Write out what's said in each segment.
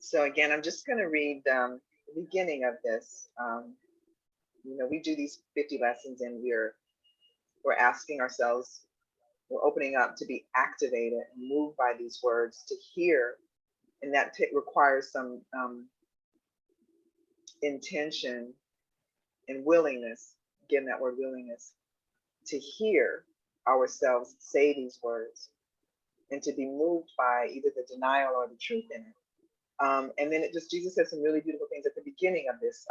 So again, I'm just going to read the beginning of this. We do these 50 lessons, and we're asking ourselves, we're opening up to be activated and moved by these words, to hear, and that requires some intention and willingness. Again, that word willingness, to hear ourselves say these words, and to be moved by either the denial or the truth in it. And then Jesus said some really beautiful things at the beginning of this.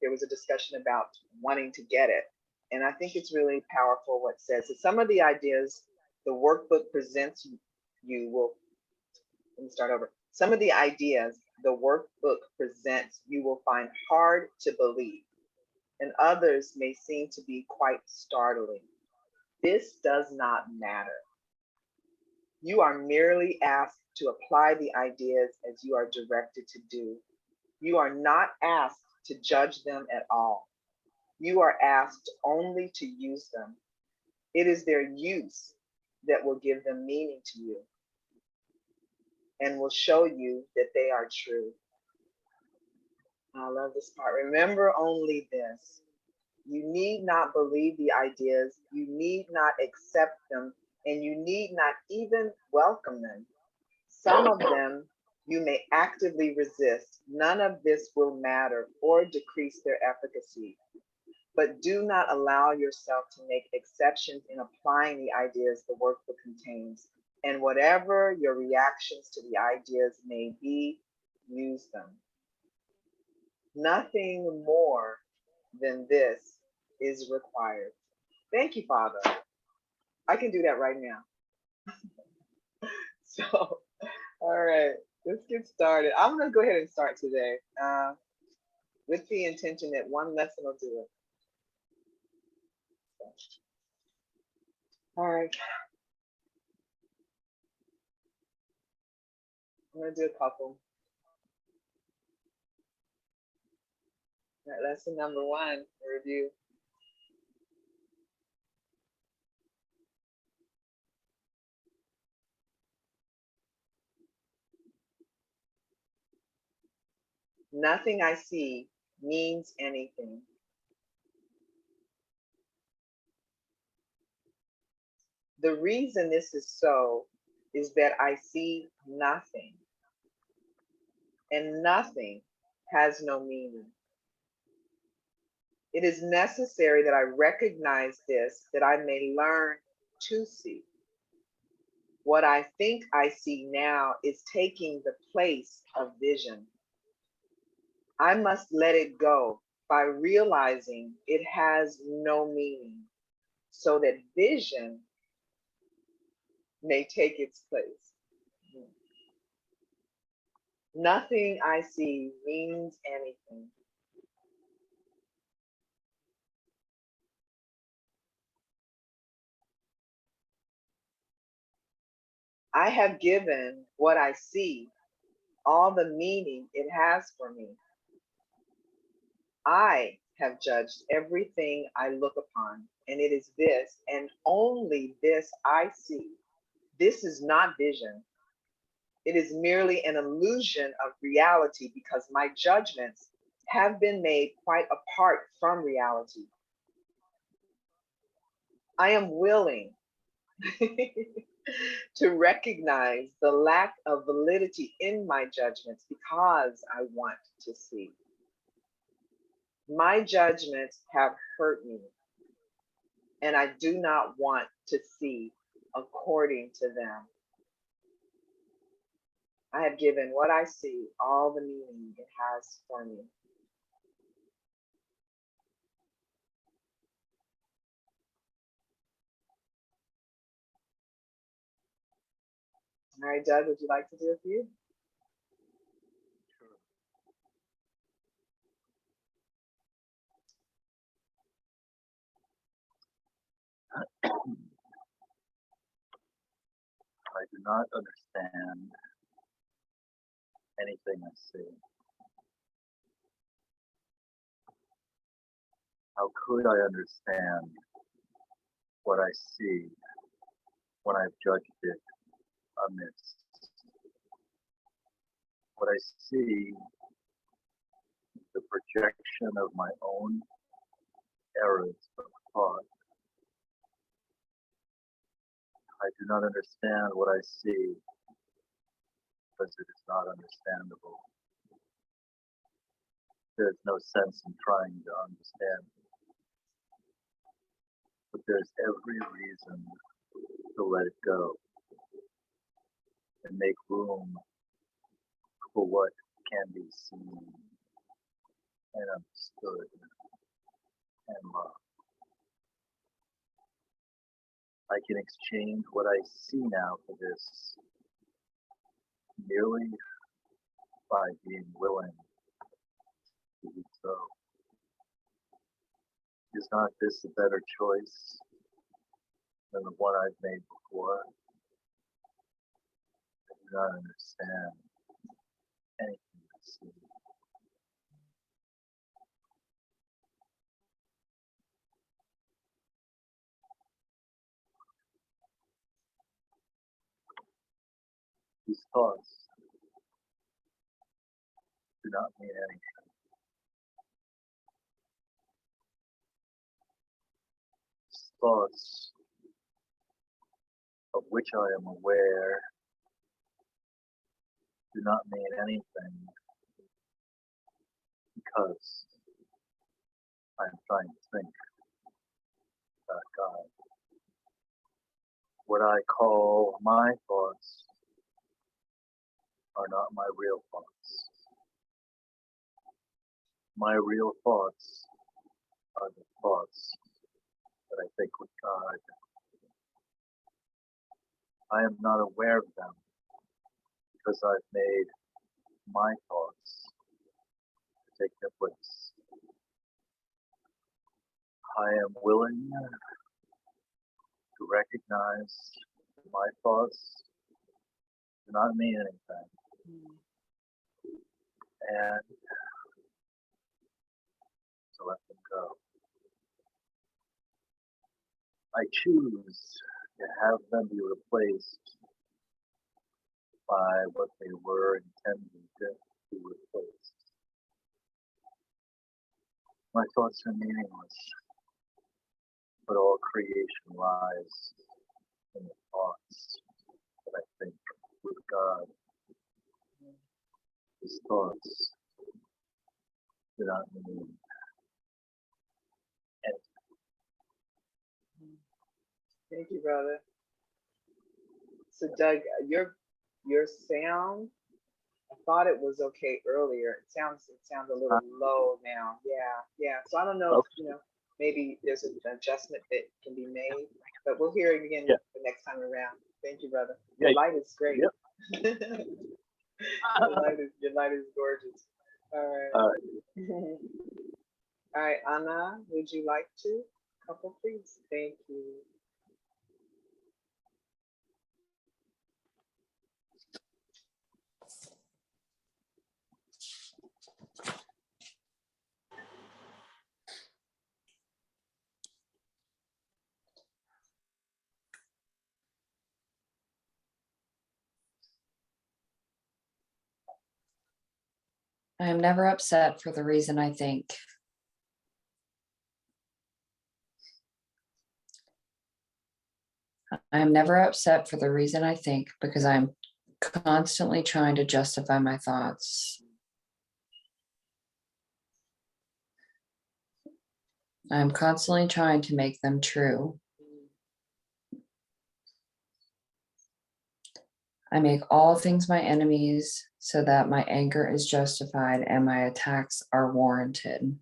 There was a discussion about wanting to get it. And I think it's really powerful what it says. So some of the ideas the workbook presents you will, let me start over. Some of the ideas the workbook presents you will find hard to believe, and others may seem to be quite startling. This does not matter. You are merely asked to apply the ideas as you are directed to do. You are not asked to judge them at all. You are asked only to use them. It is their use that will give them meaning to you and will show you that they are true. I love this part. Remember only this. You need not believe the ideas. You need not accept them, and you need not even welcome them. Some of them you may actively resist. None of this will matter or decrease their efficacy. But do not allow yourself to make exceptions in applying the ideas the workbook contains. And whatever your reactions to the ideas may be, use them. Nothing more than this is required. Thank you, Father. I can do that right now. So, all right, let's get started. I'm going to go ahead and start today with the intention that one lesson will do it. All right. I'm going to do a couple. All right, lesson number 1, review. Nothing I see means anything. The reason this is so is that I see nothing, and nothing has no meaning. It is necessary that I recognize this, that I may learn to see. What I think I see now is taking the place of vision. I must let it go by realizing it has no meaning, so that vision may take its place. Nothing I see means anything. I have given what I see all the meaning it has for me. I have judged everything I look upon, and it is this and only this I see. This is not vision. It is merely an illusion of reality because my judgments have been made quite apart from reality. I am willing to recognize the lack of validity in my judgments because I want to see. My judgments have hurt me, and I do not want to see according to them. I have given what I see all the meaning it has for me. All right, Doug, would you like to do a few? I do not understand anything I see. How could I understand what I see when I've judged it amiss? what I see, the projection of my own errors of thought. I do not understand what I see because it is not understandable. There's no sense in trying to understand it. But there's every reason to let it go and make room for what can be seen and understood and loved. I can exchange what I see now for this merely by being willing to do so. Is not this a better choice than the one I've made before? I do not understand anything I see. These thoughts do not mean anything. These thoughts of which I am aware do not mean anything because I am trying to think about God. What I call my thoughts are not my real thoughts. My real thoughts are the thoughts that I think with God. I am not aware of them because I've made my thoughts take their place. I am willing to recognize that my thoughts do not mean anything. And to let them go. I choose to have them be replaced by what they were intended to be replaced. My thoughts are meaningless, but all creation lies in the thoughts that I think with God. His thoughts do not mean anything. Thank you, brother. So Doug, your sound, I thought it was okay earlier. It sounds a little low now. Yeah. So I don't know if, maybe there's an adjustment that can be made, but we'll hear it again the next time around. Thank you, brother. Your light is great. Yep. Your light is gorgeous. All right. All right, Anna, would you like to? Couple, please. Thank you. I am never upset for the reason I think. I am never upset for the reason I think because I'm constantly trying to justify my thoughts. I am constantly trying to make them true. I make all things my enemies so that my anger is justified and my attacks are warranted.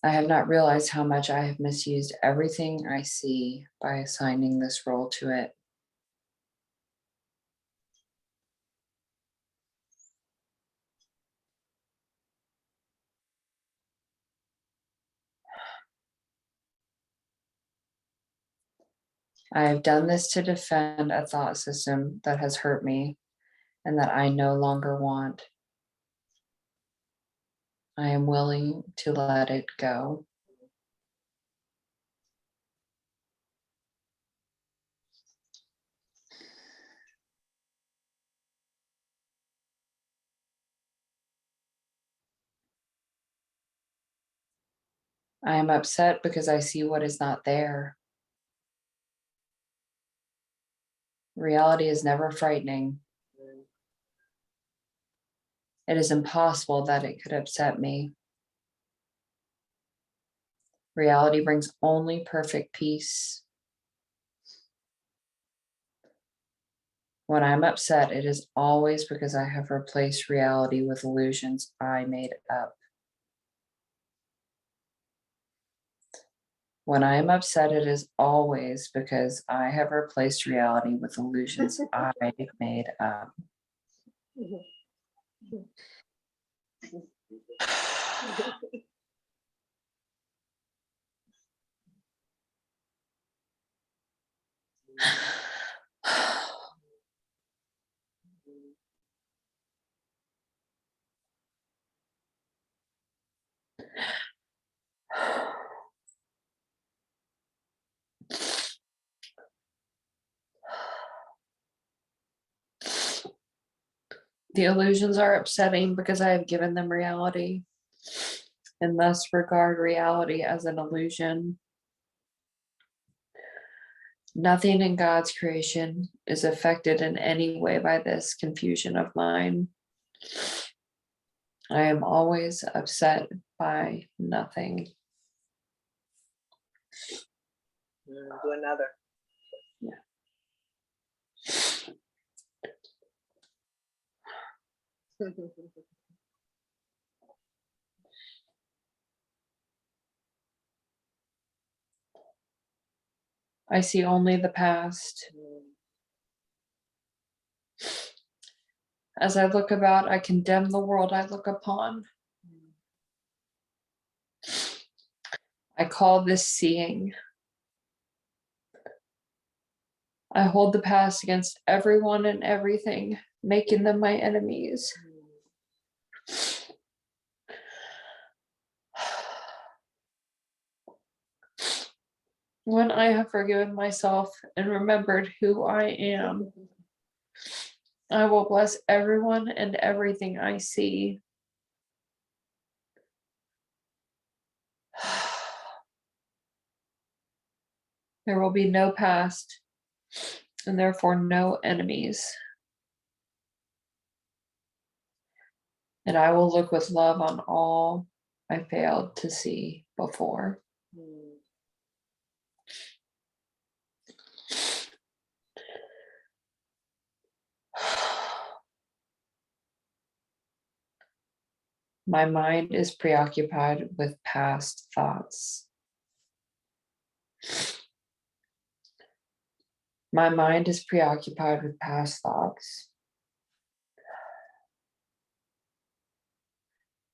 I have not realized how much I have misused everything I see by assigning this role to it. I have done this to defend a thought system that has hurt me and that I no longer want. I am willing to let it go. I am upset because I see what is not there. Reality is never frightening. It is impossible that it could upset me. Reality brings only perfect peace. When I'm upset, it is always because I have replaced reality with illusions I made up. When I am upset, it is always because I have replaced reality with illusions I made up. The illusions are upsetting because I have given them reality and thus regard reality as an illusion. Nothing in God's creation is affected in any way by this confusion of mine. I am always upset by nothing. Do another. Yeah. I see only the past. As I look about, I condemn the world I look upon. I call this seeing. I hold the past against everyone and everything, making them my enemies. When I have forgiven myself and remembered who I am, I will bless everyone and everything I see. There will be no past, and therefore no enemies. And I will look with love on all I failed to see before. My mind is preoccupied with past thoughts. My mind is preoccupied with past thoughts.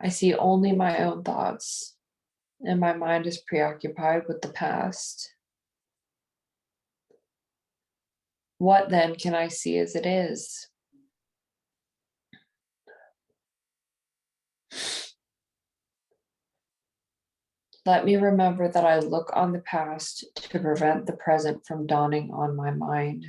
I see only my own thoughts, and my mind is preoccupied with the past. What then can I see as it is? Let me remember that I look on the past to prevent the present from dawning on my mind.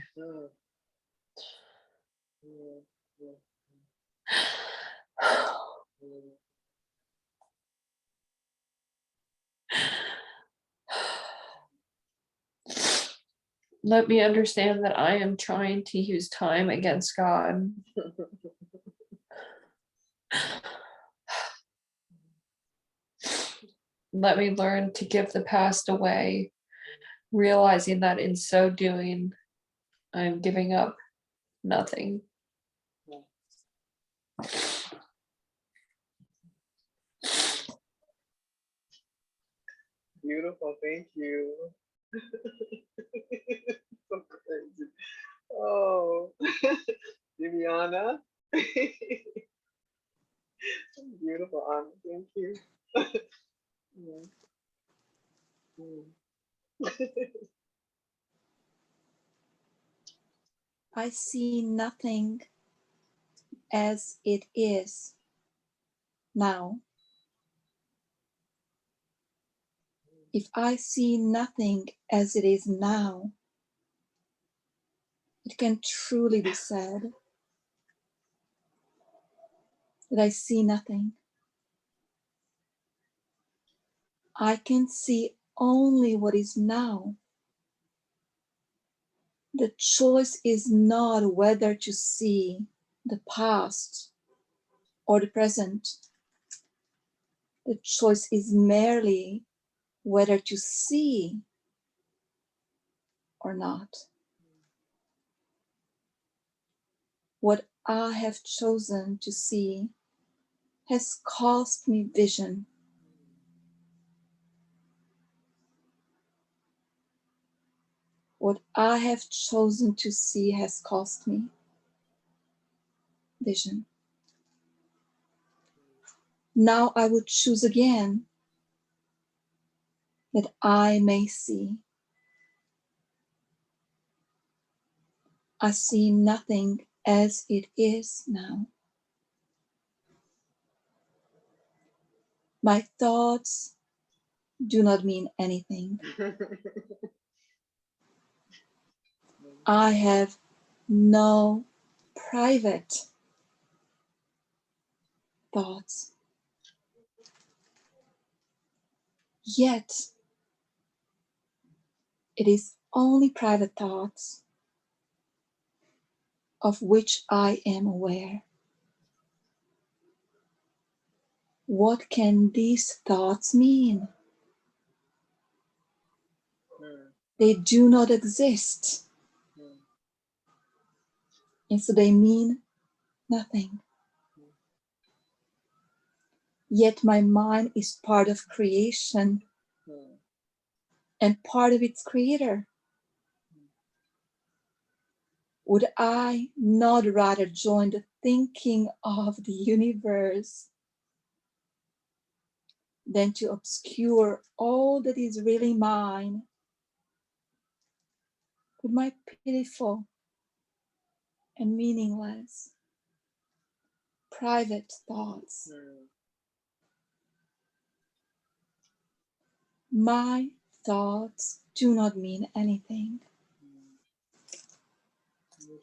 Let me understand that I am trying to use time against God. Let me learn to give the past away, realizing that in so doing, I am giving up nothing. Beautiful, thank you. So crazy. Oh, Viviana. Beautiful, Anna. Thank you. I see nothing as it is now. If I see nothing as it is now, it can truly be said that I see nothing. I can see only what is now. The choice is not whether to see the past or the present. The choice is merely whether to see or not. What I have chosen to see has cost me vision. What I have chosen to see has cost me vision. Now I would choose again that I may see. I see nothing as it is now. My thoughts do not mean anything. I have no private thoughts. Yet, it is only private thoughts of which I am aware. What can these thoughts mean? They do not exist, and so they mean nothing. Yet my mind is part of creation and part of its creator. Would I not rather join the thinking of the universe than to obscure all that is really mine with my pitiful and meaningless private thoughts? My thoughts do not mean anything.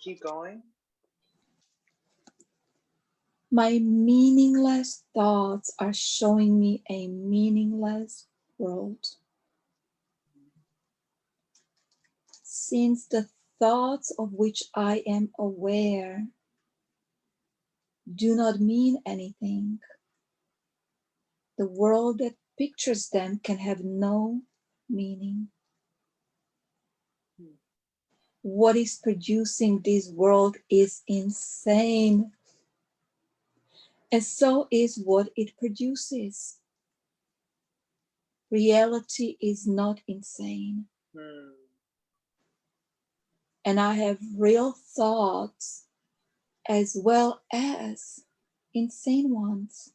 Keep going. My meaningless thoughts are showing me a meaningless world. Since the thoughts of which I am aware do not mean anything, the world that pictures them can have no meaning. What is producing this world is insane, and so is what it produces. Reality is not insane, and I have real thoughts as well as insane ones.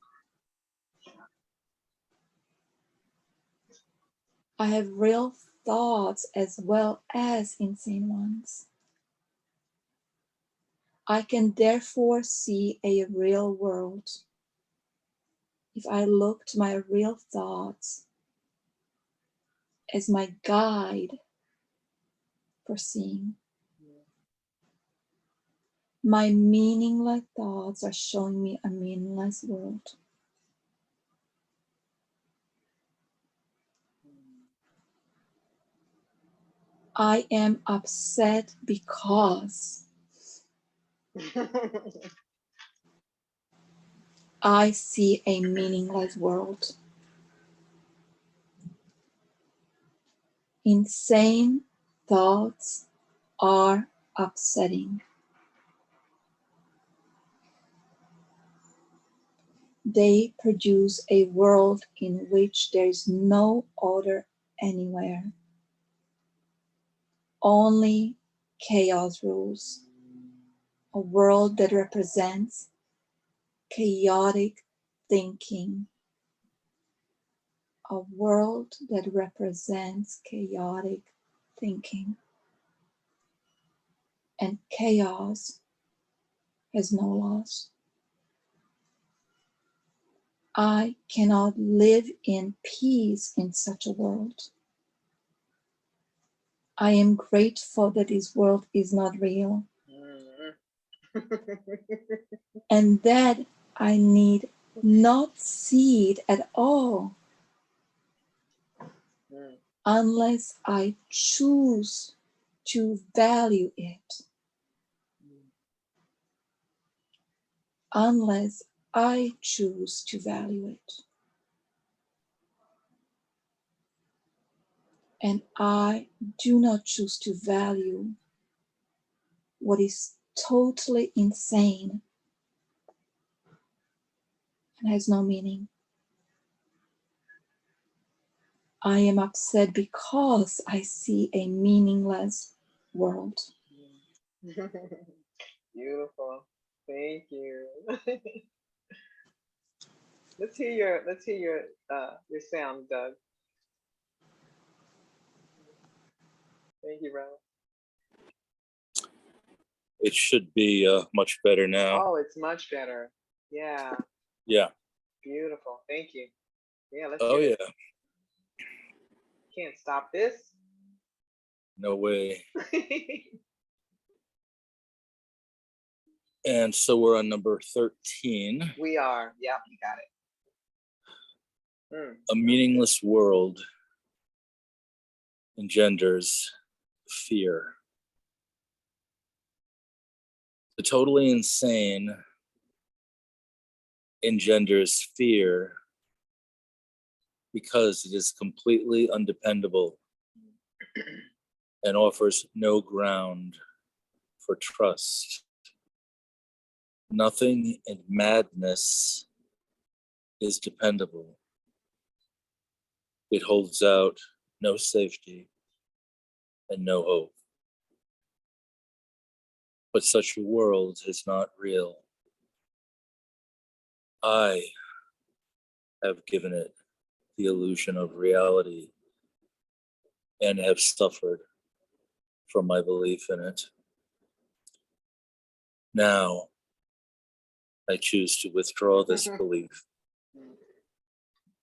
I have real thoughts as well as insane ones. I can therefore see a real world if I look to my real thoughts as my guide for seeing. My meaningless thoughts are showing me a meaningless world. I am upset because I see a meaningless world. Insane thoughts are upsetting. They produce a world in which there is no order anywhere. Only chaos rules. A world that represents chaotic thinking. A world that represents chaotic thinking. And chaos has no laws. I cannot live in peace in such a world. I am grateful that this world is not real. And that I need not see it at all. unless I choose to value it. Unless I choose to value it. And I do not choose to value what is totally insane and has no meaning. I am upset because I see a meaningless world. Beautiful. Thank you. let's hear your sound, Doug. Thank you, brother. It should be much better now. Oh, it's much better. Yeah. Yeah. Beautiful. Thank you. Yeah, let's Oh, get yeah. it. Can't stop this. No way. And so we're on number 13. We are. Yep, you got it. A meaningless world engenders fear. The totally insane engenders fear because it is completely undependable and offers no ground for trust. Nothing in madness is dependable. It holds out no safety and no hope. But such a world is not real. I have given it the illusion of reality and have suffered from my belief in it. Now, I choose to withdraw this belief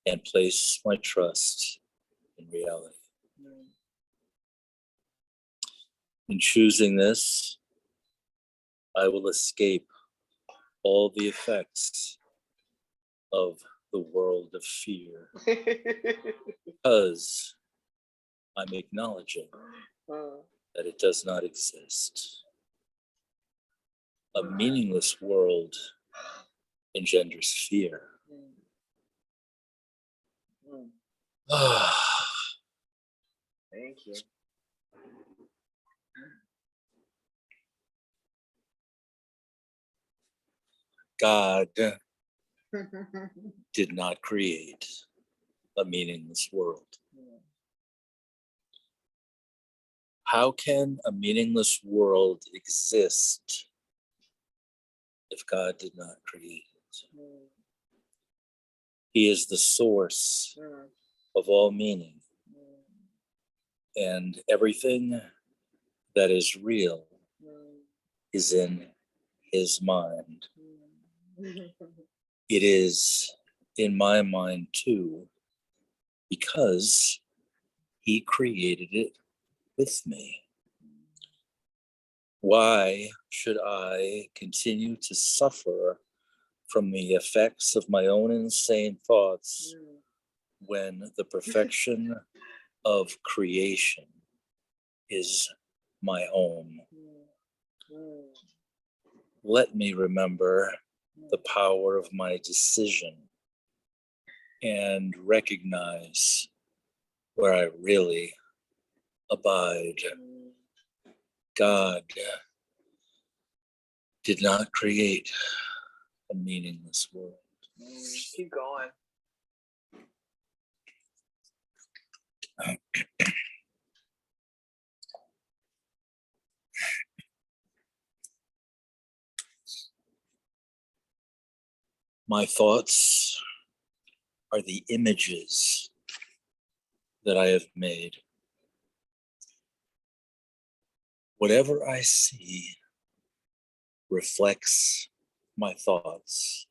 and place my trust in reality. In choosing this, I will escape all the effects of the world of fear because I'm acknowledging that it does not exist. A meaningless world engenders fear. Thank you. God did not create a meaningless world. How can a meaningless world exist if God did not create it? He is the source of all meaning, and everything that is real is in his mind. It is in my mind too, because he created it with me. Why should I continue to suffer from the effects of my own insane thoughts when the perfection of creation is my home? Let me remember the power of my decision and recognize where I really abide. God did not create a meaningless world. Keep going. My thoughts are the images that I have made. Whatever I see reflects my thoughts.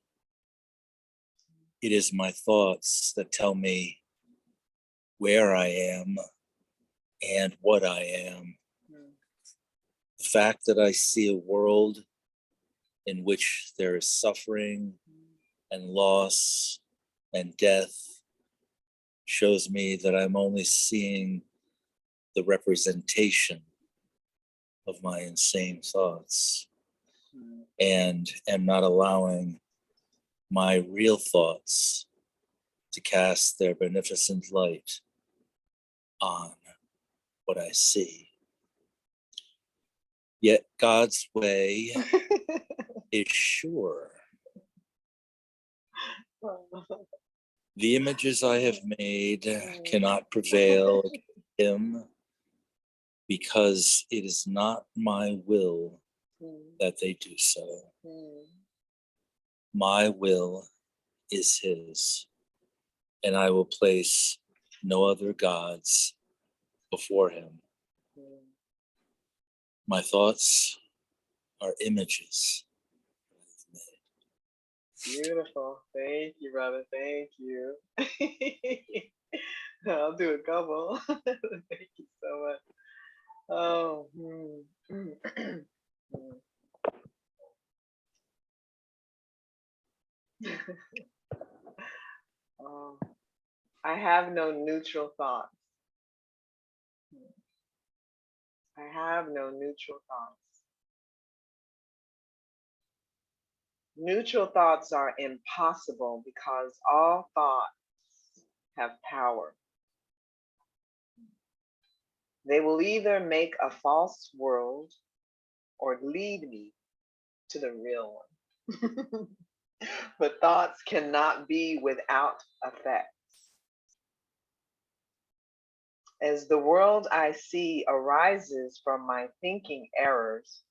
It is my thoughts that tell me where I am and what I am. The fact that I see a world in which there is suffering and loss and death shows me that I'm only seeing the representation of my insane thoughts and am not allowing my real thoughts to cast their beneficent light on what I see. Yet God's way is sure. The images I have made cannot prevail against him, because it is not my will that they do so. My will is his, and I will place no other gods before him. My thoughts are images. Beautiful. Thank you, brother. Thank you. I'll do a couple. Thank you so much. Oh. Oh. I have no neutral thoughts. I have no neutral thoughts. Neutral thoughts are impossible because all thoughts have power. They will either make a false world or lead me to the real one. But thoughts cannot be without effects. As the world I see arises from my thinking errors,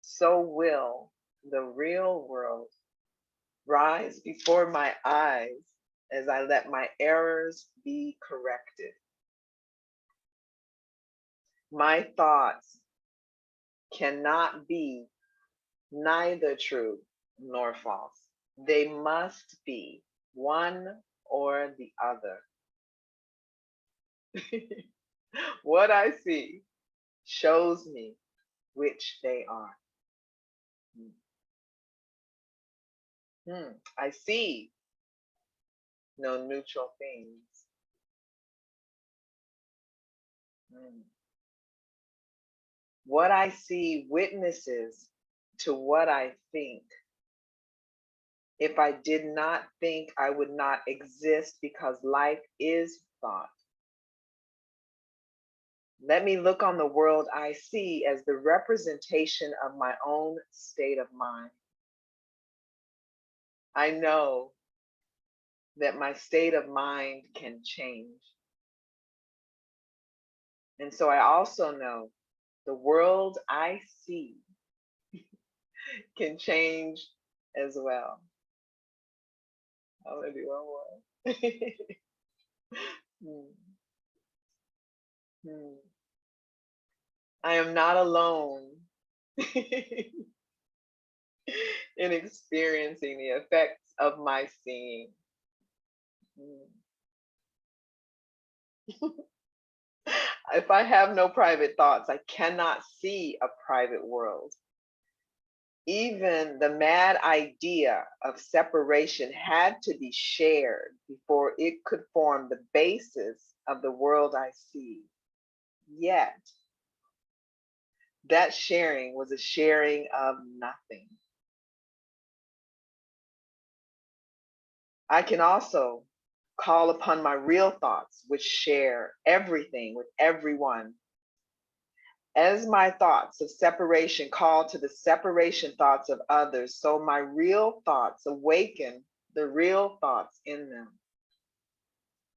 so will the real world rise before my eyes as I let my errors be corrected. My thoughts cannot be neither true nor false. They must be one or the other. What I see shows me which they are. I see no neutral things. What I see witnesses to what I think. If I did not think, I would not exist, because life is thought. Let me look on the world I see as the representation of my own state of mind. I know that my state of mind can change. And so I also know the world I see can change as well. I'm gonna do one more. I am not alone in experiencing the effects of my seeing. If I have no private thoughts, I cannot see a private world. Even the mad idea of separation had to be shared before it could form the basis of the world I see. Yet, that sharing was a sharing of nothing. I can also call upon my real thoughts, which share everything with everyone. As my thoughts of separation call to the separation thoughts of others, so my real thoughts awaken the real thoughts in them.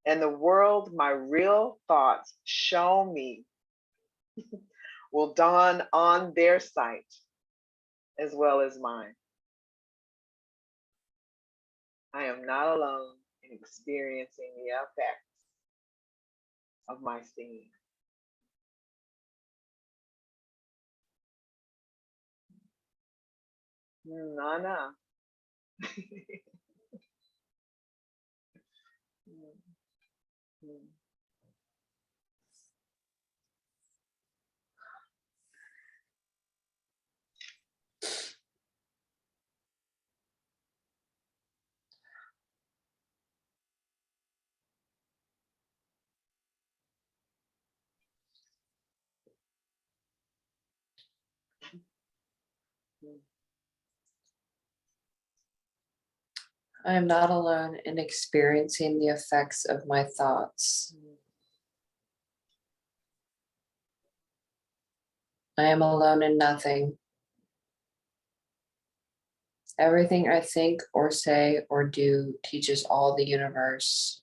And the world my real thoughts show me will dawn on their sight as well as mine. I am not alone in experiencing the effects of my seeing. Nana. I am not alone in experiencing the effects of my thoughts. I am alone in nothing. Everything I think or say or do teaches all the universe.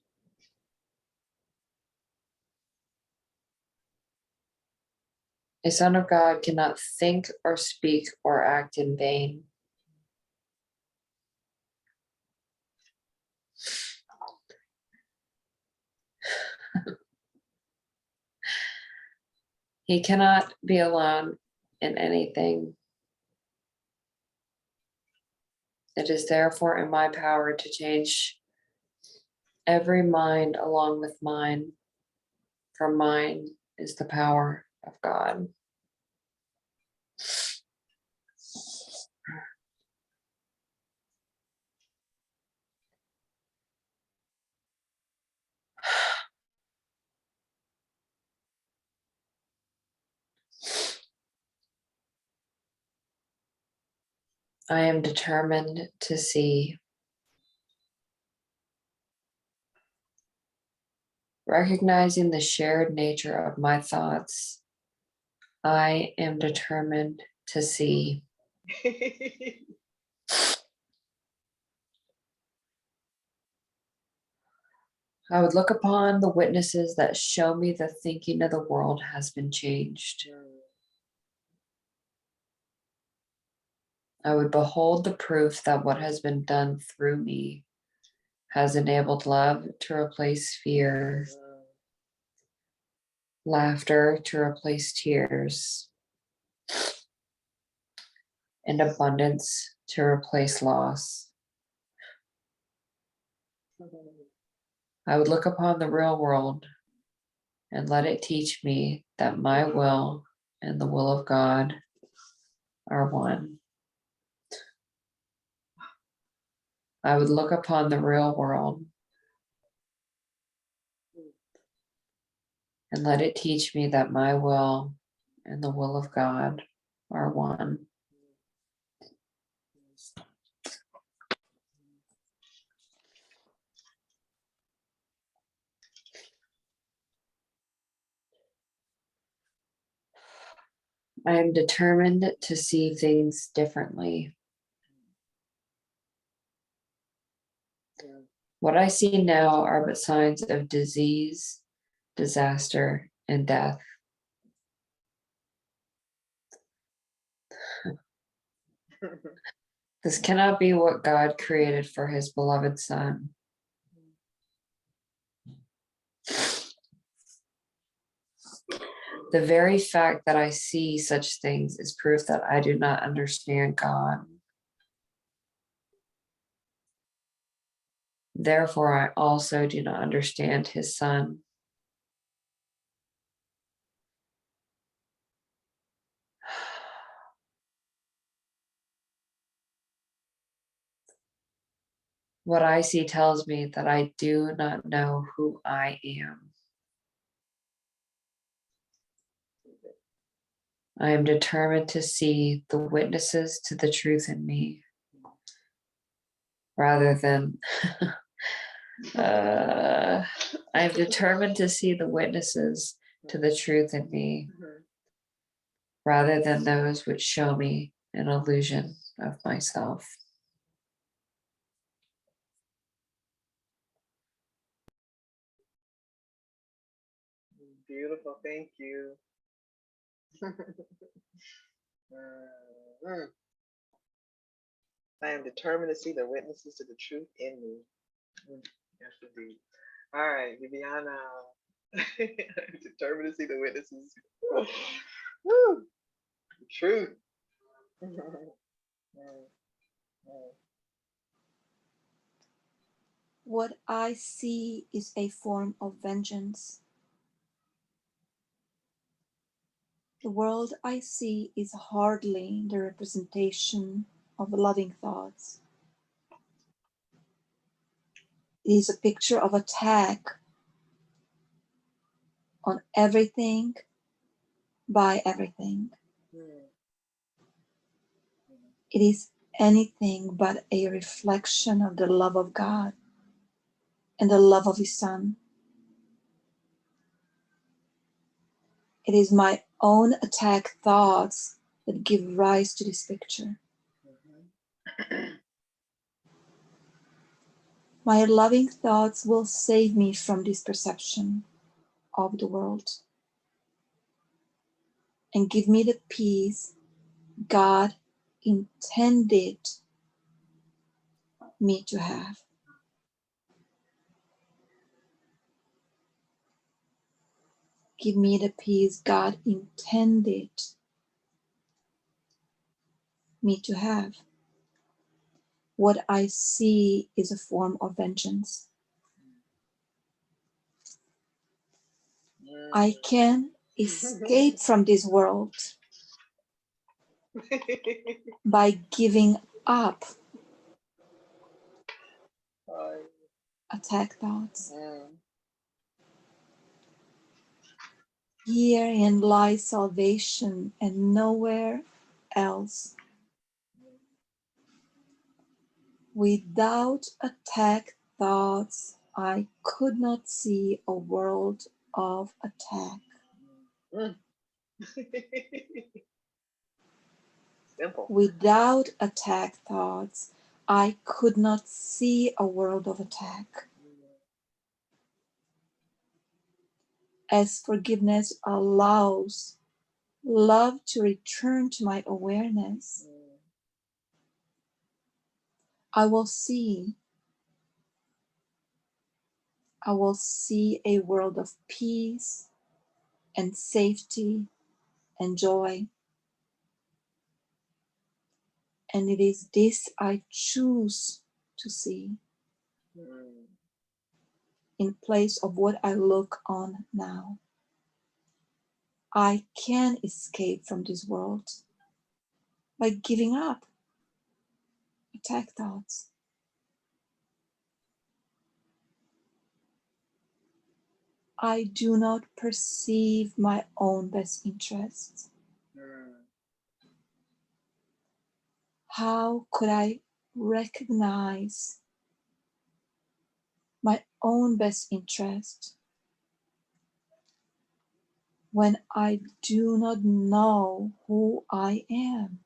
A son of God cannot think or speak or act in vain. He cannot be alone in anything. It is therefore in my power to change every mind along with mine, for mine is the power of God. I am determined to see. Recognizing the shared nature of my thoughts, I am determined to see. I would look upon the witnesses that show me the thinking of the world has been changed. I would behold the proof that what has been done through me has enabled love to replace fear, laughter to replace tears, and abundance to replace loss. I would look upon the real world and let it teach me that my will and the will of God are one. I would look upon the real world and let it teach me that my will and the will of God are one. I am determined to see things differently. What I see now are but signs of disease, disaster, and death. This cannot be what God created for his beloved Son. The very fact that I see such things is proof that I do not understand God. Therefore, I also do not understand his Son. What I see tells me that I do not know who I am. I am determined to see the witnesses to the truth in me, rather than I am determined to see the witnesses to the truth in me, rather than those which show me an illusion of myself. Beautiful, thank you. I am determined to see the witnesses to the truth in me. Yes, indeed. All right, Viviana. I'm determined to see the witnesses. Woo! The truth. What I see is a form of vengeance. The world I see is hardly the representation of loving thoughts. It is a picture of attack on everything by everything. It is anything but a reflection of the love of God and the love of His Son. It is my own attack thoughts that give rise to this picture. My loving thoughts will save me from this perception of the world and give me the peace God intended me to have. Give me the peace God intended me to have. What I see is a form of vengeance. I can escape from this world by giving up attack thoughts. Herein lies salvation and nowhere else. Without attack thoughts, I could not see a world of attack. Simple. Without attack thoughts, I could not see a world of attack. As forgiveness allows love to return to my awareness, I will see a world of peace and safety and joy. And it is this I choose to see in place of what I look on now. I can escape from this world by giving up attack thoughts. I do not perceive my own best interests. How could I recognize my own best interest when I do not know who I am?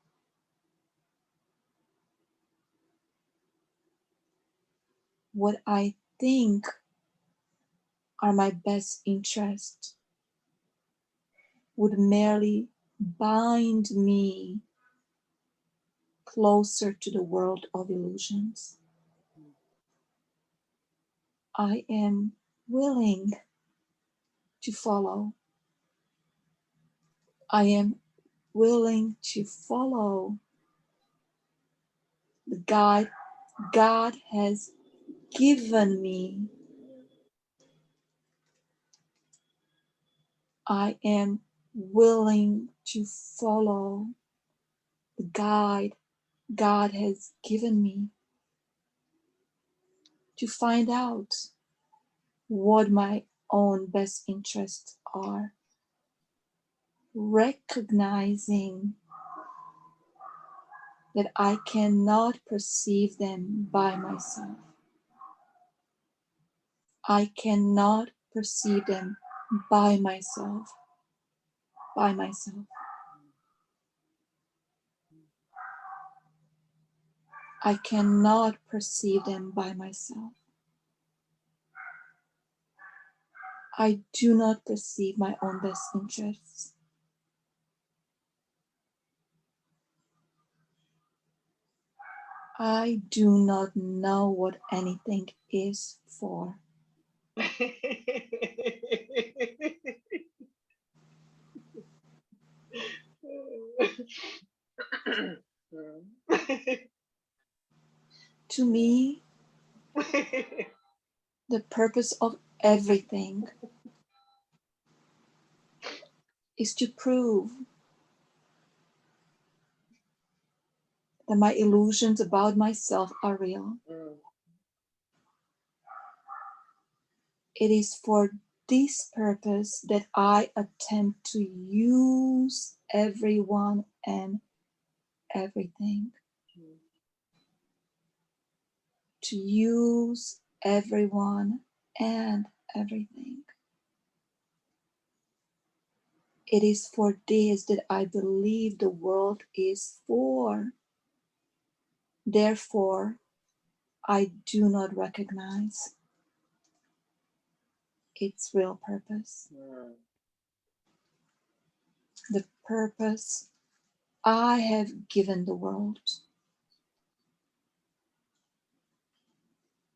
What I think are my best interests would merely bind me closer to the world of illusions. I am willing to follow. I am willing to follow the guide God has given me. I am willing to follow the guide God has given me to find out what my own best interests are, recognizing that I cannot perceive them by myself. I cannot perceive them by myself. By myself. I cannot perceive them by myself. I do not perceive my own best interests. I do not know what anything is for. To me, the purpose of everything is to prove that my illusions about myself are real. It is for this purpose that I attempt to use everyone and everything. to use everyone and everything. It is for this that I believe the world is for. Therefore, I do not recognize its real purpose. The purpose I have given the world.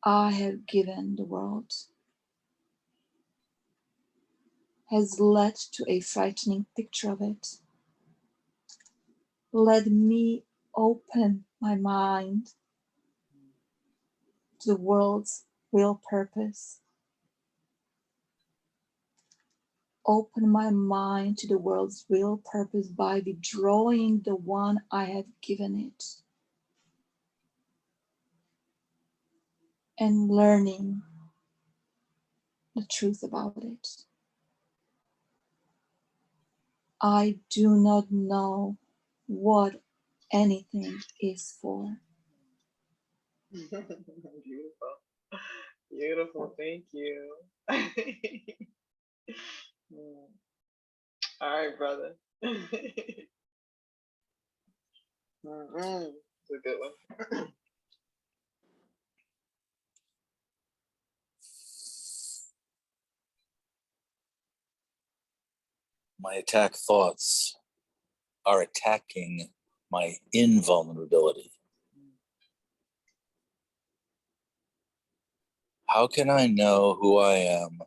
I have given the world has led to a frightening picture of it. Let me open my mind to the world's real purpose. Open my mind to the world's real purpose by withdrawing the one I have given it and learning the truth about it. I do not know what anything is for. Beautiful. Beautiful. Thank you. All right, brother. It's a good one. My attack thoughts are attacking my invulnerability. How can I know who I am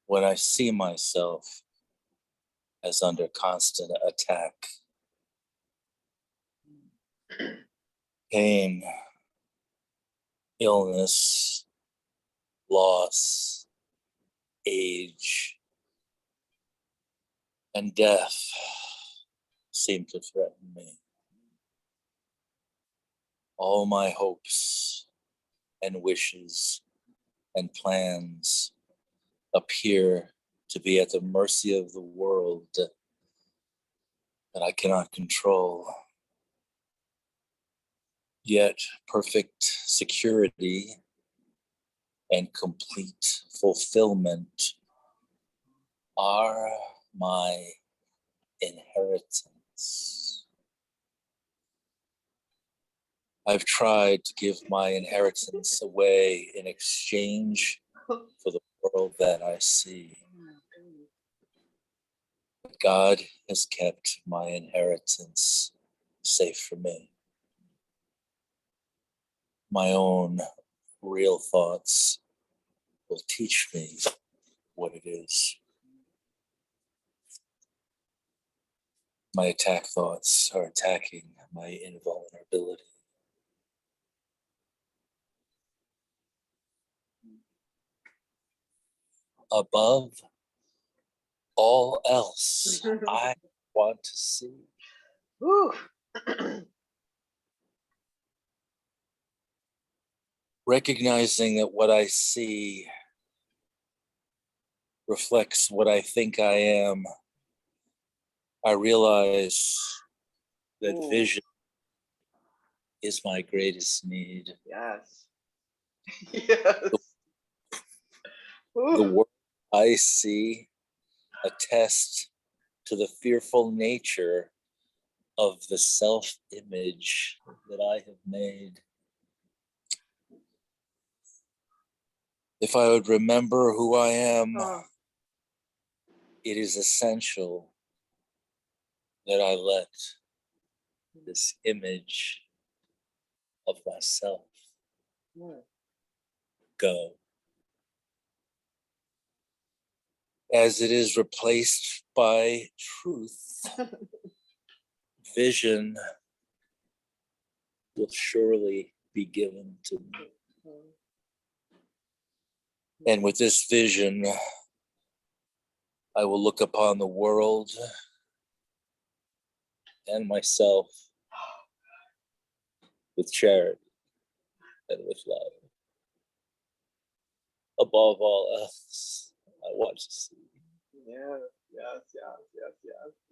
when I see myself as under constant attack? Pain, illness, loss, age, and death seem to threaten me. All my hopes and wishes and plans appear to be at the mercy of the world that I cannot control. Yet perfect security and complete fulfillment are my inheritance. I've tried to give my inheritance away in exchange for the world that I see. But God has kept my inheritance safe for me. My own real thoughts will teach me what it is. My attack thoughts are attacking my invulnerability. Above all else, I want to see Whew. recognizing that what I see reflects what I think I am. I realize that Ooh. vision is my greatest need. Yes. Yes. The Ooh. world I see attests to the fearful nature of the self-image that I have made. If I would remember who I am, it is essential that I let this image of myself go, as it is replaced by truth. Vision will surely be given to me. And with this vision, I will look upon the world and myself with charity and with love. Above all else, I want to see. Yes, yes, yes, yes,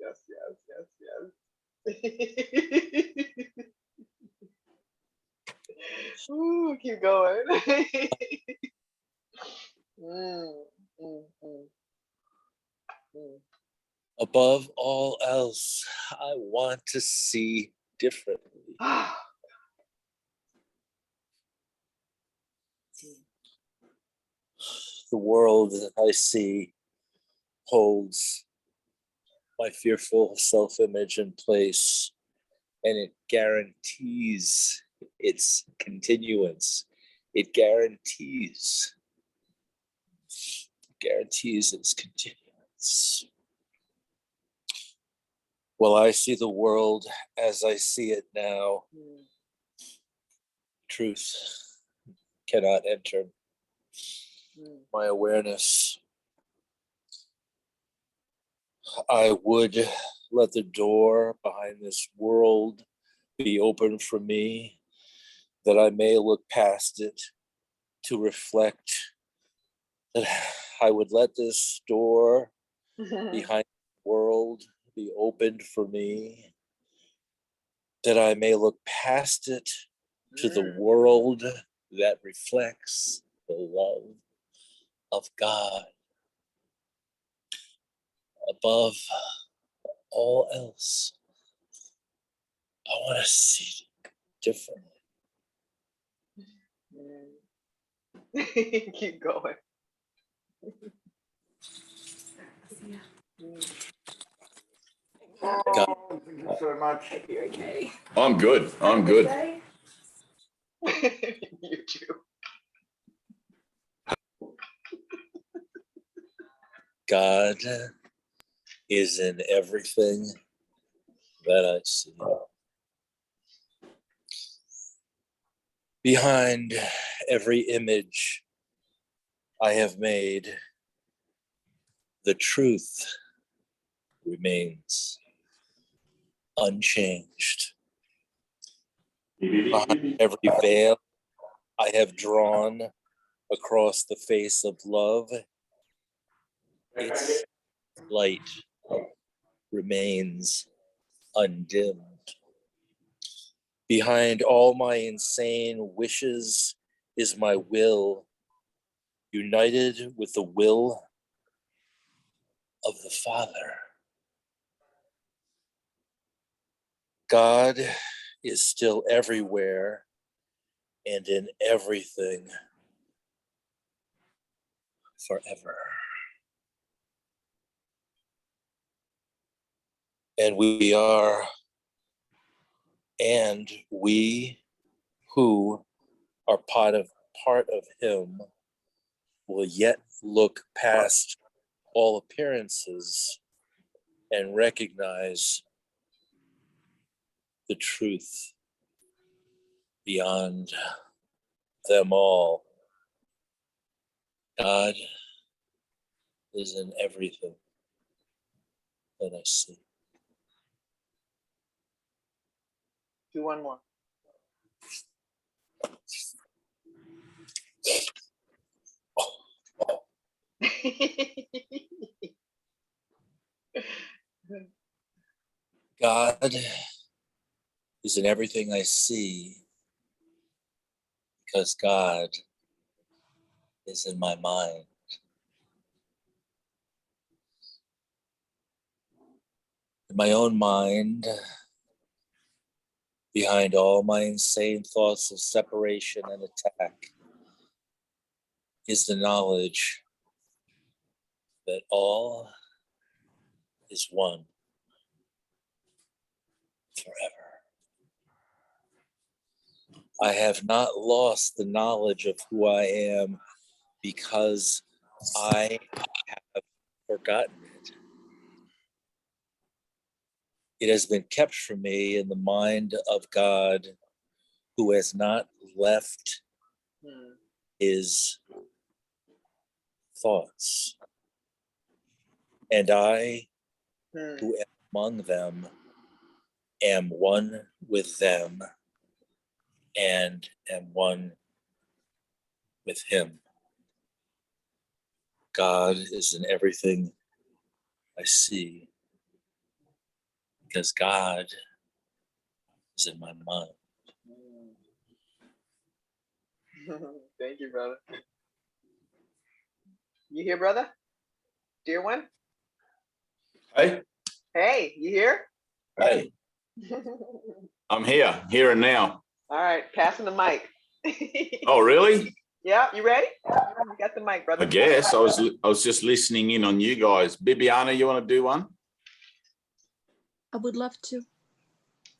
yes, yes, yes, yes. Keep going. Mm, mm, mm, mm. Above all else, I want to see differently. The world that I see holds my fearful self-image in place, and it guarantees its continuance. It guarantees its continuance. Well, I see the world as I see it now. Mm. Truth cannot enter Mm. my awareness. I would let the door behind this world be open for me, that I may look past it to reflect, that I would let this door behind the world be opened for me, that I may look past it to the world that reflects the love of God above all else. I want to see differently. Mm. Keep going. Mm. God, Thank you so much. Okay. I'm good. I'm good. You too. God is in everything that I see. Behind every image I have made, the truth remains unchanged. Behind every veil I have drawn across the face of love, its light remains undimmed. Behind all my insane wishes is my will, united with the will of the Father. God is still everywhere and in everything forever. And we who are part of him will yet look past all appearances and recognize the truth beyond them all. God is in everything that I see. Do one more. God is in everything I see because God is in my mind. In my own mind, behind all my insane thoughts of separation and attack, is the knowledge that all is one forever. I have not lost the knowledge of who I am because I have forgotten it. It has been kept from me in the mind of God, who has not left Mm. his thoughts. And I, Mm. who am among them, am one with them and am one with him. God is in everything I see because God is in my mind. Thank you, brother. You here, brother? Dear one? Hey, Hey, you here? hey, I'm here and now. All right, passing the mic. Oh, really? Yeah, you ready? You got the mic, brother. I guess I was just listening in on you guys. Bibiana, you want to do one? I would love to.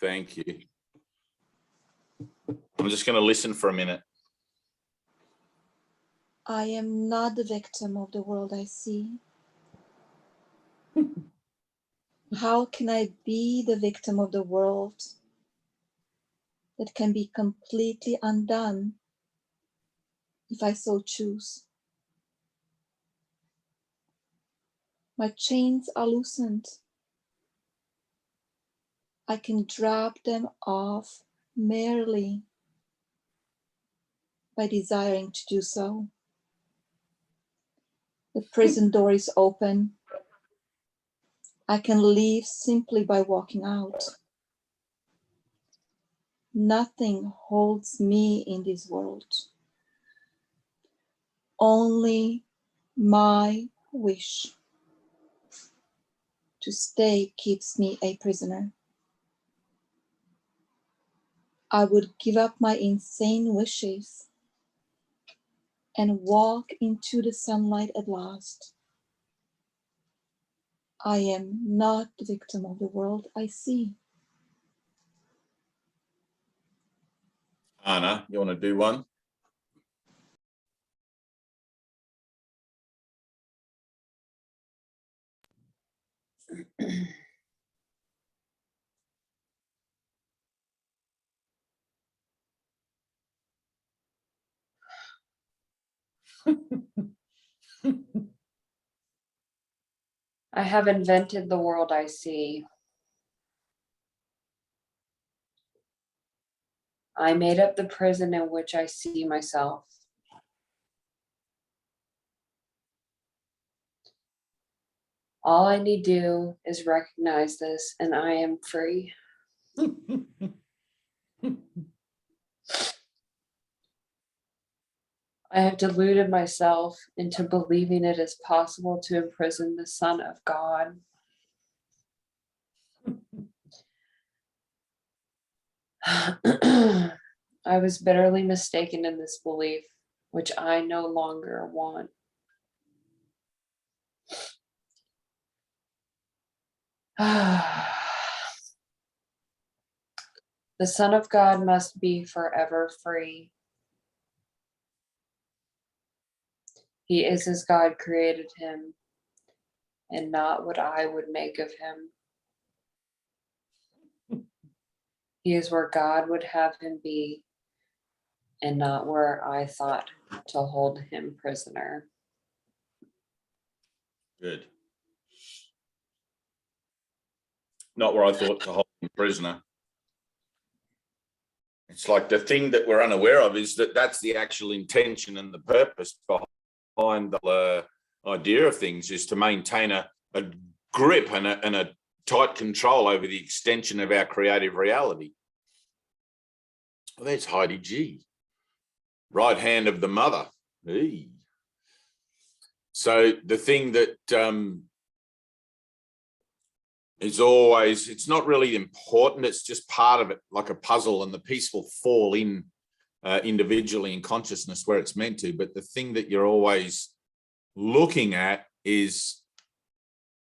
Thank you. I'm just going to listen for a minute. I am not the victim of the world I see. How can I be the victim of the world that can be completely undone if I so choose? My chains are loosened. I can drop them off merely by desiring to do so. The prison door is open. I can leave simply by walking out. Nothing holds me in this world. Only my wish to stay keeps me a prisoner. I would give up my insane wishes and walk into the sunlight at last. I am not the victim of the world I see. Anna, you want to do one? I have invented the world I see. I made up the prison in which I see myself. All I need do is recognize this, and I am free. I have deluded myself into believing it is possible to imprison the Son of God. I was bitterly mistaken in this belief, which I no longer want. The Son of God must be forever free. He is as God created him, and not what I would make of him. He is where God would have him be, and not where I thought to hold him prisoner. Good. Not where I thought to hold him prisoner. It's like the thing that we're unaware of is that that's the actual intention and the purpose behind the idea of things, is to maintain a grip and a tight control over the extension of our creative reality. Well, there's Heidi G, right hand of the mother. Hey. So the thing that is always, it's not really important, it's just part of it, like a puzzle, and the piece will fall in individually in consciousness where it's meant to. But the thing that you're always looking at is,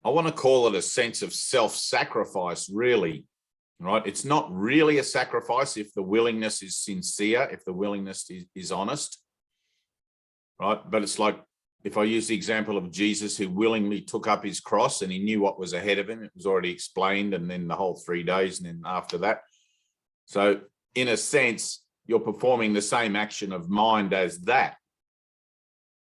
I want to call it a sense of self-sacrifice, really, right? It's not really a sacrifice if the willingness is sincere, if the willingness is honest, right? But it's like, if I use the example of Jesus, who willingly took up his cross and he knew what was ahead of him, it was already explained, and then the whole 3 days, and then after that. So in a sense, you're performing the same action of mind as that,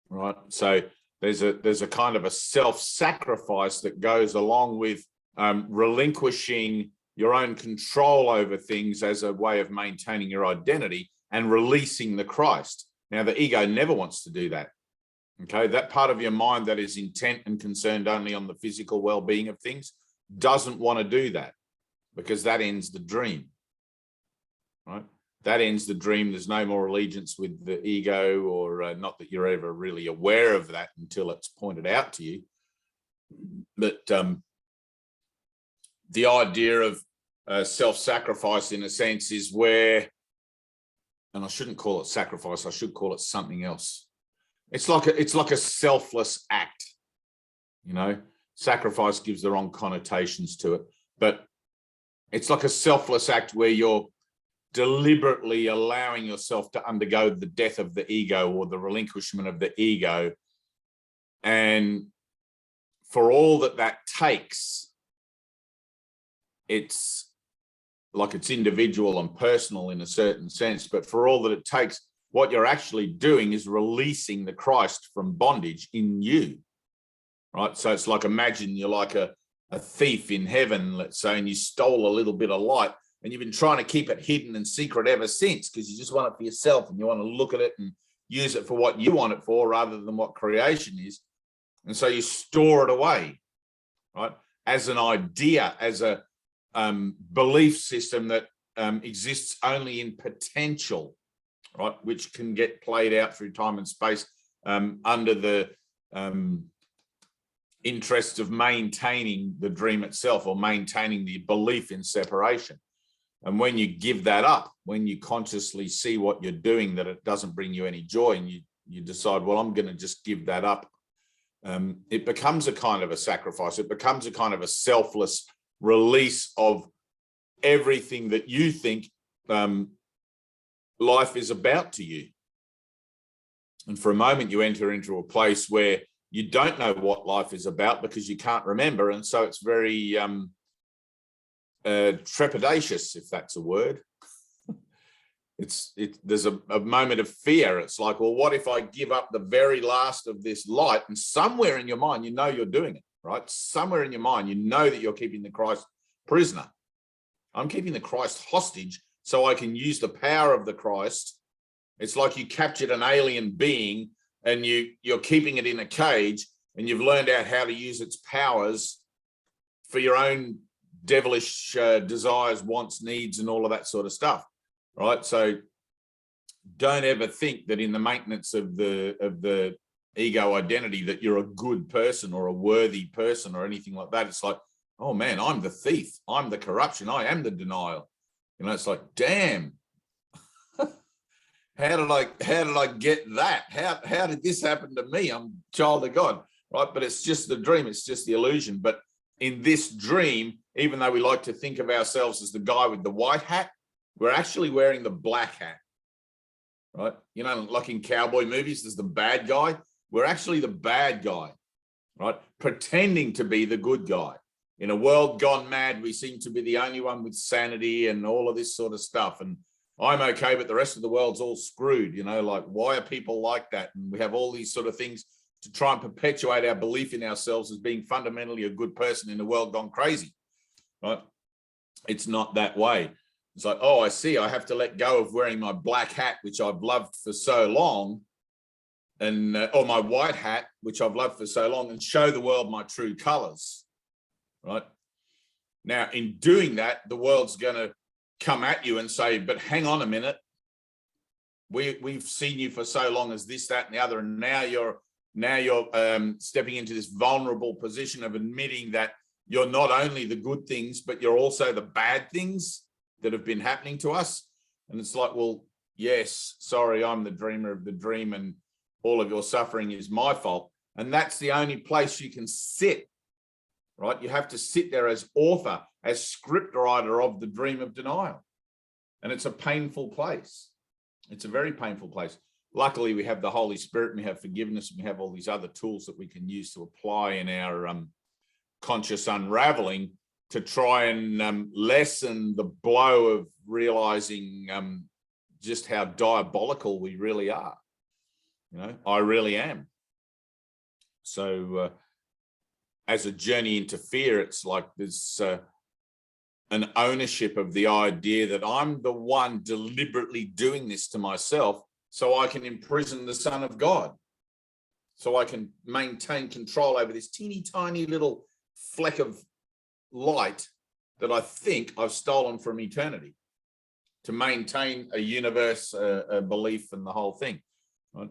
right? So there's a kind of a self-sacrifice that goes along with relinquishing your own control over things as a way of maintaining your identity and releasing the Christ. Now, the ego never wants to do that. Okay, that part of your mind that is intent and concerned only on the physical well-being of things doesn't want to do that, because that ends the dream, right? that ends the dream. There's no more allegiance with the ego, or not that you're ever really aware of that until it's pointed out to you. But the idea of self-sacrifice, in a sense, is where, and I shouldn't call it sacrifice, I should call it something else. It's like a selfless act, you know. Sacrifice gives the wrong connotations to it, but it's like a selfless act where you're deliberately allowing yourself to undergo the death of the ego, or the relinquishment of the ego. And for all that takes, it's like it's individual and personal in a certain sense, but for all that it takes, what you're actually doing is releasing the Christ from bondage in you, right? So it's like, imagine you're like a thief in heaven, let's say, and you stole a little bit of light, and you've been trying to keep it hidden and secret ever since, because you just want it for yourself, and you want to look at it and use it for what you want it for rather than what creation is. And so you store it away, right? As an idea, as a belief system that exists only in potential, right? Which can get played out through time and space under the interests of maintaining the dream itself, or maintaining the belief in separation. And when you give that up, when you consciously see what you're doing, that it doesn't bring you any joy, and you decide, well, I'm going to just give that up, it becomes a kind of a sacrifice. It becomes a kind of a selfless release of everything that you think life is about to you. And for a moment, you enter into a place where you don't know what life is about, because you can't remember. And so it's very trepidatious, if that's a word. There's a moment of fear. It's like, well, what if I give up the very last of this light? And somewhere in your mind, you know you're doing it, right? Somewhere in your mind, you know that you're keeping the Christ prisoner. I'm keeping the Christ hostage so I can use the power of the Christ. It's like you captured an alien being and you're keeping it in a cage, and you've learned out how to use its powers for your own devilish desires, wants, needs, and all of that sort of stuff, right? So don't ever think that in the maintenance of the ego identity that you're a good person or a worthy person or anything like that. It's like, oh man, I'm the thief, I'm the corruption, I am the denial. You know, it's like, damn. How did I get that? How did this happen to me? I'm a child of God, right? But it's just the dream. It's just the illusion. But in this dream, even though we like to think of ourselves as the guy with the white hat, we're actually wearing the black hat, right? You know, like in cowboy movies, there's the bad guy. We're actually the bad guy, right? Pretending to be the good guy. In a world gone mad, we seem to be the only one with sanity and all of this sort of stuff. And I'm okay, but the rest of the world's all screwed, you know, like, why are people like that? And we have all these sort of things to try and perpetuate our belief in ourselves as being fundamentally a good person in a world gone crazy, right? It's not that way. It's like, oh, I see, I have to let go of wearing my black hat, which I've loved for so long, and or my white hat, which I've loved for so long, and show the world my true colors, right? Now, in doing that, the world's going to come at you and say, but hang on a minute, we've seen you for so long as this, that, and the other, and now you're stepping into this vulnerable position of admitting that you're not only the good things, but you're also the bad things that have been happening to us. And it's like, well, yes, sorry, I'm the dreamer of the dream, and all of your suffering is my fault. And that's the only place you can sit, right? You have to sit there as author, as scriptwriter of the dream of denial. And it's a painful place. It's a very painful place. Luckily, we have the Holy Spirit, and we have forgiveness, and we have all these other tools that we can use to apply in our conscious unraveling to try and lessen the blow of realizing just how diabolical we really are. You know, I really am. So as a journey into fear, it's like there's an ownership of the idea that I'm the one deliberately doing this to myself so I can imprison the Son of God, so I can maintain control over this teeny tiny little fleck of light that I think I've stolen from eternity. to maintain a universe, a belief, and the whole thing. Right?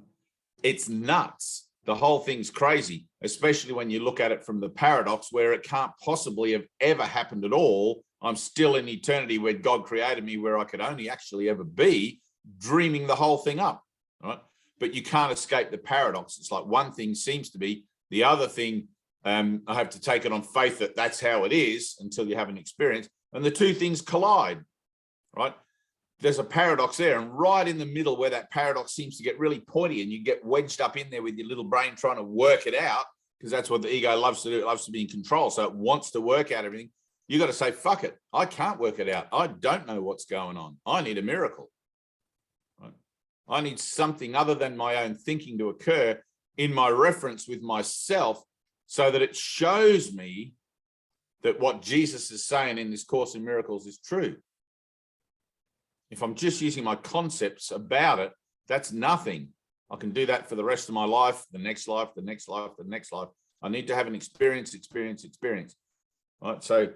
It's nuts. The whole thing's crazy, especially when you look at it from the paradox where it can't possibly have ever happened at all. I'm still in eternity where God created me, where I could only actually ever be, dreaming the whole thing up. Right? But you can't escape the paradox. It's like one thing seems to be, the other thing, I have to take it on faith that that's how it is until you have an experience. And the two things collide, right? There's a paradox there, and right in the middle where that paradox seems to get really pointy and you get wedged up in there with your little brain trying to work it out, because that's what the ego loves to do. It loves to be in control. So it wants to work out everything. You got to say, fuck it. I can't work it out. I don't know what's going on. I need a miracle. Right? I need something other than my own thinking to occur in my reference with myself so that it shows me that what Jesus is saying in this Course in Miracles is true. If I'm just using my concepts about it, that's nothing. I can do that for the rest of my life, the next life, the next life, the next life. I need to have an experience. Right? So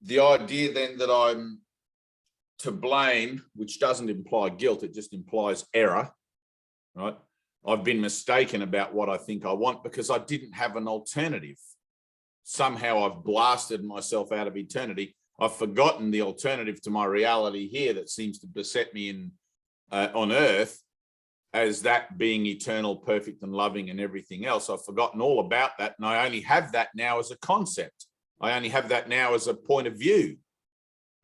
the idea then that I'm to blame, which doesn't imply guilt, it just implies error, right? I've been mistaken about what I think I want because I didn't have an alternative. Somehow I've blasted myself out of eternity. I've forgotten the alternative to my reality here that seems to beset me in on earth as that being eternal, perfect and loving and everything else. I've forgotten all about that, and I only have that now as a concept. I only have that now as a point of view,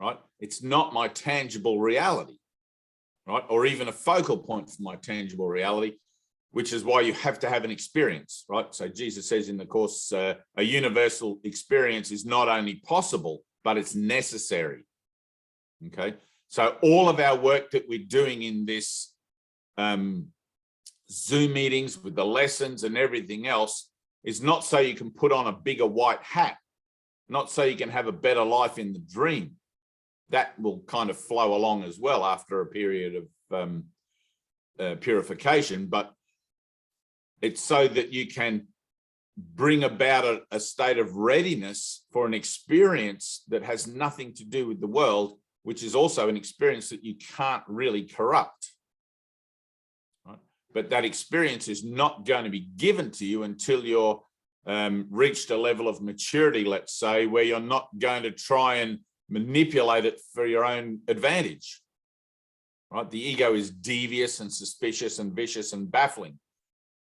right? It's not my tangible reality, right? Or even a focal point for my tangible reality, which is why you have to have an experience, right? So Jesus says in the Course, a universal experience is not only possible, but it's necessary. Okay, so all of our work that we're doing in this Zoom meetings with the lessons and everything else is not so you can put on a bigger white hat, not so you can have a better life in the dream. That will kind of flow along as well after a period of purification, but it's so that you can bring about a state of readiness for an experience that has nothing to do with the world, which is also an experience that you can't really corrupt. Right? But that experience is not going to be given to you until you're reached a level of maturity, let's say, where you're not going to try and manipulate it for your own advantage. Right? The ego is devious and suspicious and vicious and baffling.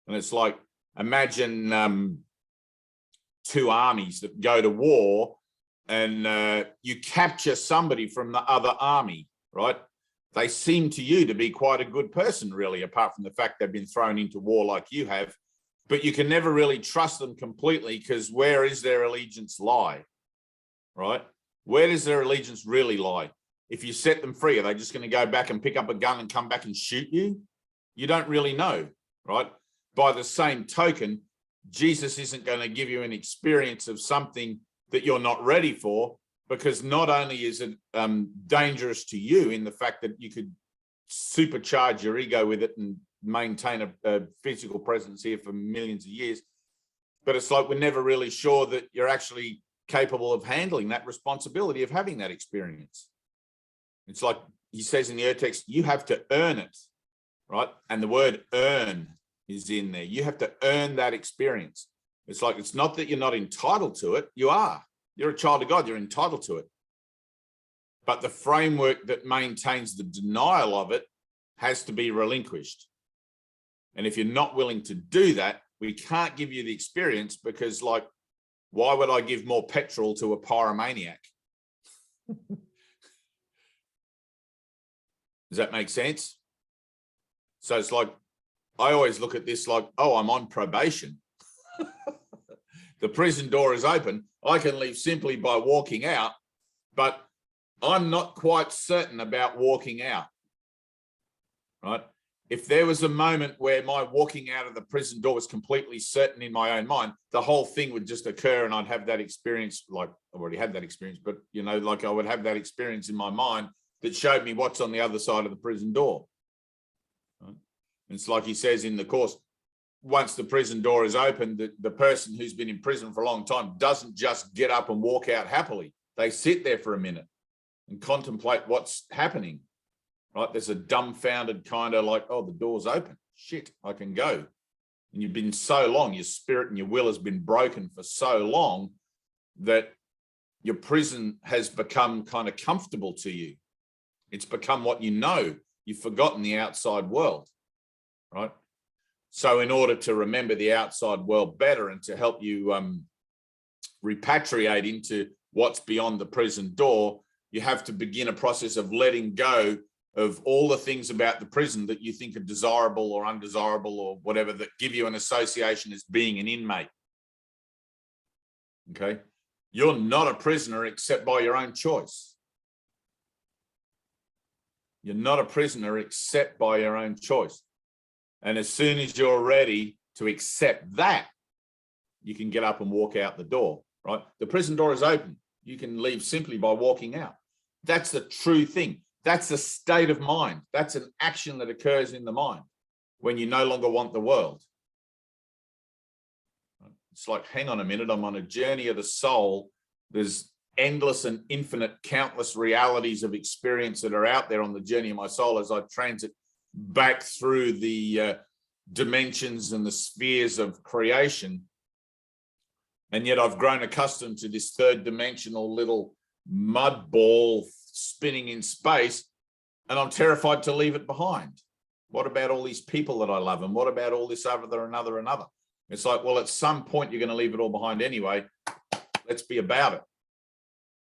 And it's like, imagine two armies that go to war and you capture somebody from the other army, right? They seem to you to be quite a good person, really, apart from the fact they've been thrown into war like you have. But you can never really trust them completely, because where is their allegiance lie, right? Where does their allegiance really lie? If you set them free, are they just going to go back and pick up a gun and come back and shoot you? You don't really know, right? By the same token, Jesus isn't going to give you an experience of something that you're not ready for, because not only is it dangerous to you in the fact that you could supercharge your ego with it and maintain a physical presence here for millions of years, but it's like we're never really sure that you're actually capable of handling that responsibility of having that experience. It's like he says in the text, you have to earn it, right? And the word earn is in there. You have to earn that experience. It's like, it's not that you're not entitled to it. You are. You're a child of God. You're entitled to it. But the framework that maintains the denial of it has to be relinquished. And if you're not willing to do that, we can't give you the experience, because, like, why would I give more petrol to a pyromaniac? Does that make sense? So it's like, I always look at this like, oh, I'm on probation. The prison door is open. I can leave simply by walking out, but I'm not quite certain about walking out, right? If there was a moment where my walking out of the prison door was completely certain in my own mind, the whole thing would just occur and I'd have that experience. Like, I've already had that experience, but, you know, like I would have that experience in my mind that showed me what's on the other side of the prison door. Right? It's like he says in the Course, once the prison door is open, the person who's been in prison for a long time doesn't just get up and walk out happily. They sit there for a minute. and contemplate what's happening, right? There's a dumbfounded kind of like, oh, the door's open. Shit, I can go. And you've been so long, your spirit and your will has been broken for so long that your prison has become kind of comfortable to you. It's become what you know. You've forgotten the outside world, right? So in order to remember the outside world better and to help you repatriate into what's beyond the prison door, you have to begin a process of letting go of all the things about the prison that you think are desirable or undesirable or whatever that give you an association as being an inmate. Okay? You're not a prisoner except by your own choice. You're not a prisoner except by your own choice. And as soon as you're ready to accept that, you can get up and walk out the door, right? The prison door is open. You can leave simply by walking out. That's the true thing. That's a state of mind. That's an action that occurs in the mind when you no longer want the world. It's like, hang on a minute, I'm on a journey of the soul. There's endless and infinite, countless realities of experience that are out there on the journey of my soul as I transit back through the dimensions and the spheres of creation. And yet I've grown accustomed to this third dimensional little mud ball spinning in space, and I'm terrified to leave it behind. What about all these people that I love? And what about all this other, another? It's like, well, at some point you're going to leave it all behind anyway. Let's be about it.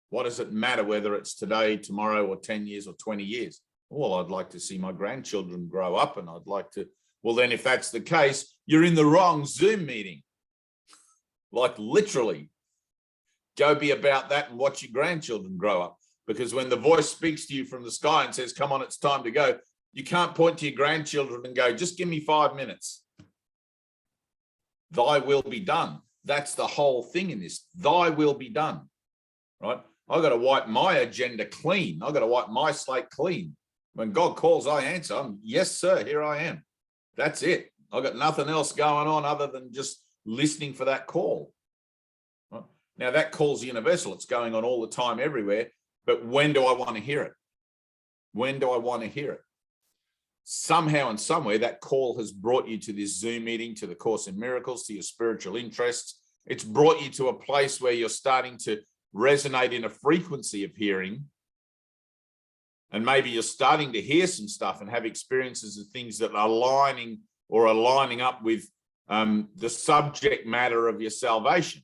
What does it matter whether it's today, tomorrow, or 10 years or 20 years? Well, I'd like to see my grandchildren grow up, and I'd like to, well, then if that's the case, you're in the wrong Zoom meeting. Like literally, go be about that and watch your grandchildren grow up. Because when the voice speaks to you from the sky and says, come on, it's time to go, you can't point to your grandchildren and go, just give me 5 minutes. Thy will be done. That's the whole thing in this. Thy will be done, right? I've got to wipe my agenda clean. I've got to wipe my slate clean. When God calls, I answer. Yes, sir, here I am. That's it. I've got nothing else going on other than just listening for that call. Right? Now, that call's universal. It's going on all the time, everywhere. But when do I want to hear it? When do I want to hear it? Somehow and somewhere, that call has brought you to this Zoom meeting, to the Course in Miracles, to your spiritual interests. It's brought you to a place where you're starting to resonate in a frequency of hearing. And maybe you're starting to hear some stuff and have experiences of things that are aligning or are lining up with the subject matter of your salvation.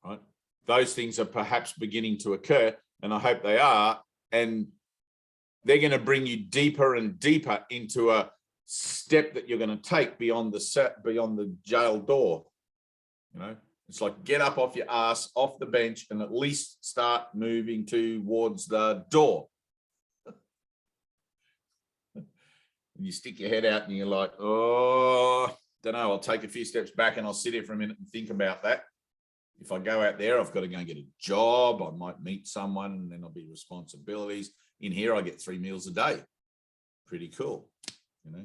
Right? Those things are perhaps beginning to occur, and I hope they are. And they're going to bring you deeper and deeper into a step that you're going to take beyond the jail door. You know, it's like get up off your ass, off the bench, and at least start moving towards the door. And you stick your head out and you're like, oh, don't know, I'll take a few steps back and I'll sit here for a minute and think about that. If I go out there, I've got to go and get a job. I might meet someone, and then there'll be responsibilities. In here, I get 3 meals a day. Pretty cool, you know.